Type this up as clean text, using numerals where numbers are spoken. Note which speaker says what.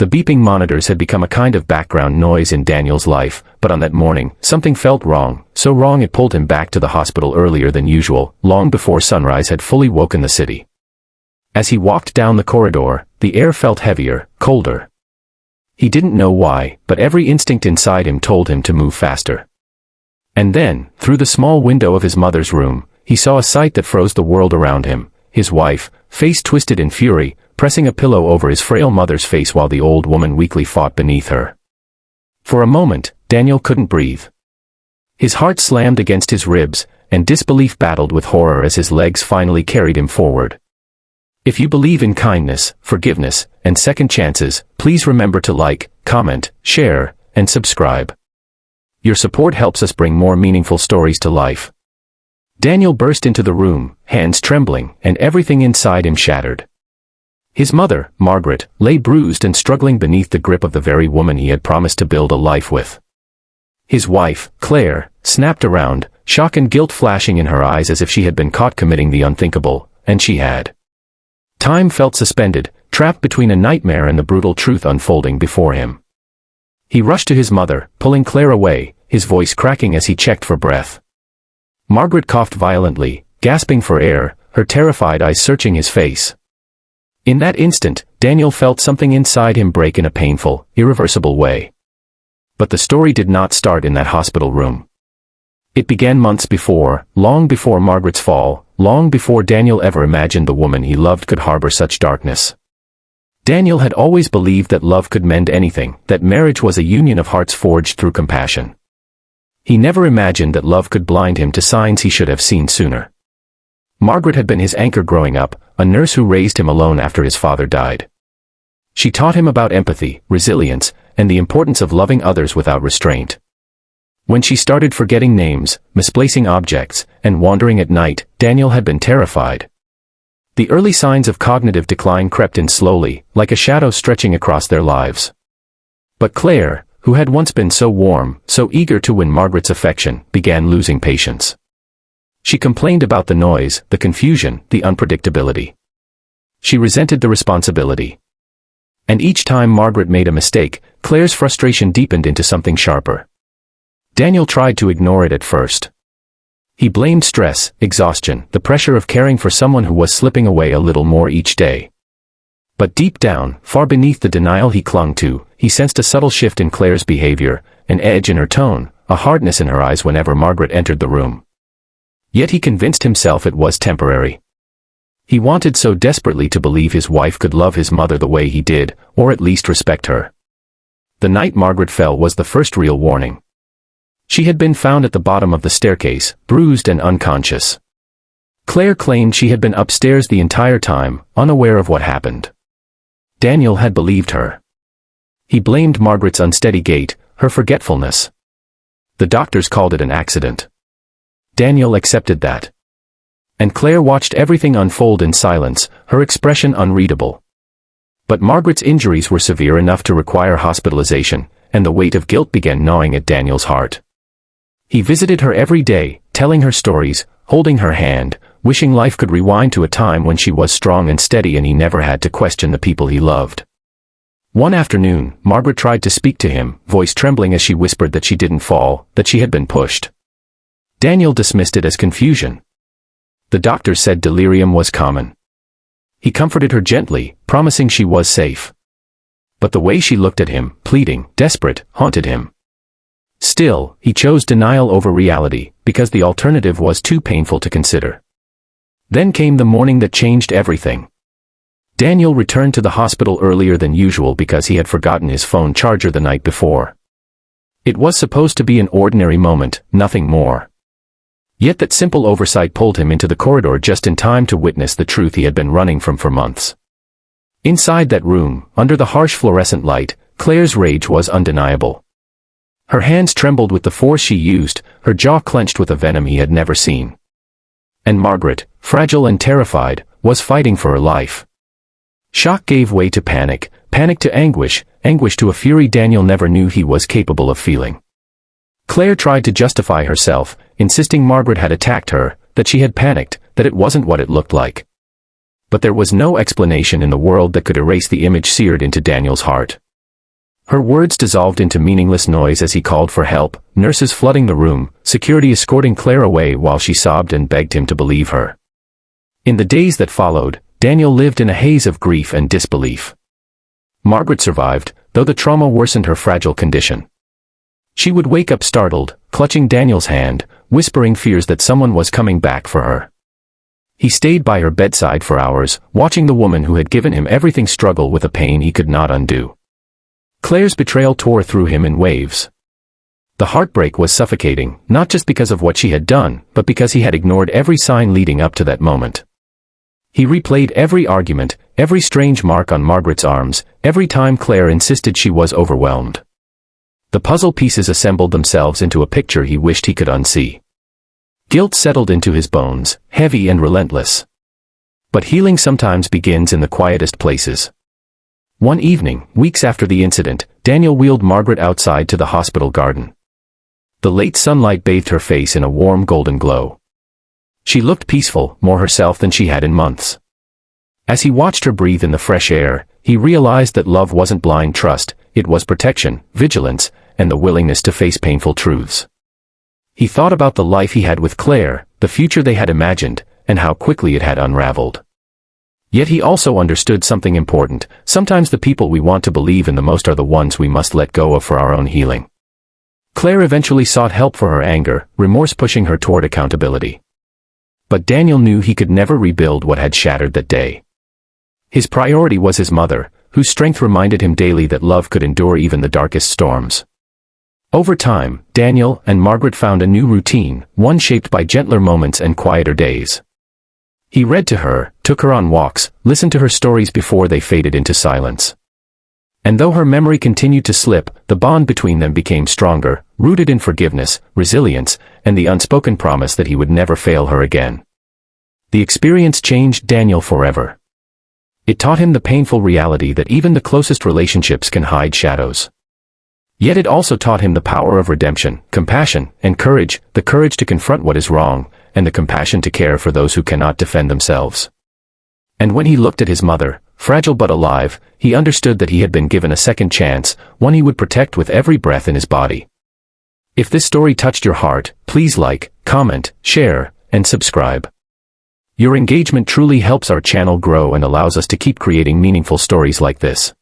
Speaker 1: The beeping monitors had become a kind of background noise in Daniel's life, but on that morning, something felt wrong, so wrong it pulled him back to the hospital earlier than usual, long before sunrise had fully woken the city. As he walked down the corridor, the air felt heavier, colder. He didn't know why, but every instinct inside him told him to move faster. And then, through the small window of his mother's room, he saw a sight that froze the world around him, his wife, face twisted in fury, pressing a pillow over his frail mother's face while the old woman weakly fought beneath her. For a moment, Daniel couldn't breathe. His heart slammed against his ribs, and disbelief battled with horror as his legs finally carried him forward. If you believe in kindness, forgiveness, and second chances, please remember to like, comment, share, and subscribe. Your support helps us bring more meaningful stories to life. Daniel burst into the room, hands trembling, and everything inside him shattered. His mother, Margaret, lay bruised and struggling beneath the grip of the very woman he had promised to build a life with. His wife, Claire, snapped around, shock and guilt flashing in her eyes as if she had been caught committing the unthinkable, and she had. Time felt suspended, trapped between a nightmare and the brutal truth unfolding before him. He rushed to his mother, pulling Claire away, his voice cracking as he checked for breath. Margaret coughed violently, gasping for air, her terrified eyes searching his face. In that instant, Daniel felt something inside him break in a painful, irreversible way. But the story did not start in that hospital room. It began months before, long before Margaret's fall, long before Daniel ever imagined the woman he loved could harbor such darkness. Daniel had always believed that love could mend anything, that marriage was a union of hearts forged through compassion. He never imagined that love could blind him to signs he should have seen sooner. Margaret had been his anchor growing up, a nurse who raised him alone after his father died. She taught him about empathy, resilience, and the importance of loving others without restraint. When she started forgetting names, misplacing objects, and wandering at night, Daniel had been terrified. The early signs of cognitive decline crept in slowly, like a shadow stretching across their lives. But Claire, who had once been so warm, so eager to win Margaret's affection, began losing patience. She complained about the noise, the confusion, the unpredictability. She resented the responsibility. And each time Margaret made a mistake, Claire's frustration deepened into something sharper. Daniel tried to ignore it at first. He blamed stress, exhaustion, the pressure of caring for someone who was slipping away a little more each day. But deep down, far beneath the denial he clung to, he sensed a subtle shift in Claire's behavior, an edge in her tone, a hardness in her eyes whenever Margaret entered the room. Yet he convinced himself it was temporary. He wanted so desperately to believe his wife could love his mother the way he did, or at least respect her. The night Margaret fell was the first real warning. She had been found at the bottom of the staircase, bruised and unconscious. Claire claimed she had been upstairs the entire time, unaware of what happened. Daniel had believed her. He blamed Margaret's unsteady gait, her forgetfulness. The doctors called it an accident. Daniel accepted that. And Claire watched everything unfold in silence, her expression unreadable. But Margaret's injuries were severe enough to require hospitalization, and the weight of guilt began gnawing at Daniel's heart. He visited her every day, telling her stories, holding her hand, wishing life could rewind to a time when she was strong and steady and he never had to question the people he loved. One afternoon, Margaret tried to speak to him, voice trembling as she whispered that she didn't fall, that she had been pushed. Daniel dismissed it as confusion. The doctors said delirium was common. He comforted her gently, promising she was safe. But the way she looked at him, pleading, desperate, haunted him. Still, he chose denial over reality, because the alternative was too painful to consider. Then came the morning that changed everything. Daniel returned to the hospital earlier than usual because he had forgotten his phone charger the night before. It was supposed to be an ordinary moment, nothing more. Yet that simple oversight pulled him into the corridor just in time to witness the truth he had been running from for months. Inside that room, under the harsh fluorescent light, Claire's rage was undeniable. Her hands trembled with the force she used, her jaw clenched with a venom he had never seen. And Margaret, fragile and terrified, was fighting for her life. Shock gave way to panic, panic to anguish, anguish to a fury Daniel never knew he was capable of feeling. Claire tried to justify herself, insisting Margaret had attacked her, that she had panicked, that it wasn't what it looked like. But there was no explanation in the world that could erase the image seared into Daniel's heart. Her words dissolved into meaningless noise as he called for help, nurses flooding the room, security escorting Claire away while she sobbed and begged him to believe her. In the days that followed, Daniel lived in a haze of grief and disbelief. Margaret survived, though the trauma worsened her fragile condition. She would wake up startled, clutching Daniel's hand, whispering fears that someone was coming back for her. He stayed by her bedside for hours, watching the woman who had given him everything struggle with a pain he could not undo. Claire's betrayal tore through him in waves. The heartbreak was suffocating, not just because of what she had done, but because he had ignored every sign leading up to that moment. He replayed every argument, every strange mark on Margaret's arms, every time Claire insisted she was overwhelmed. The puzzle pieces assembled themselves into a picture he wished he could unsee. Guilt settled into his bones, heavy and relentless. But healing sometimes begins in the quietest places. One evening, weeks after the incident, Daniel wheeled Margaret outside to the hospital garden. The late sunlight bathed her face in a warm golden glow. She looked peaceful, more herself than she had in months. As he watched her breathe in the fresh air, he realized that love wasn't blind trust, it was protection, vigilance, and the willingness to face painful truths. He thought about the life he had with Claire, the future they had imagined, and how quickly it had unraveled. Yet he also understood something important: sometimes the people we want to believe in the most are the ones we must let go of for our own healing. Claire eventually sought help for her anger, remorse pushing her toward accountability. But Daniel knew he could never rebuild what had shattered that day. His priority was his mother, whose strength reminded him daily that love could endure even the darkest storms. Over time, Daniel and Margaret found a new routine, one shaped by gentler moments and quieter days. He read to her, took her on walks, listened to her stories before they faded into silence. And though her memory continued to slip, the bond between them became stronger, rooted in forgiveness, resilience, and the unspoken promise that he would never fail her again. The experience changed Daniel forever. It taught him the painful reality that even the closest relationships can hide shadows. Yet it also taught him the power of redemption, compassion, and courage, the courage to confront what is wrong, and the compassion to care for those who cannot defend themselves. And when he looked at his mother, fragile but alive, he understood that he had been given a second chance, one he would protect with every breath in his body. If this story touched your heart, please like, comment, share, and subscribe. Your engagement truly helps our channel grow and allows us to keep creating meaningful stories like this.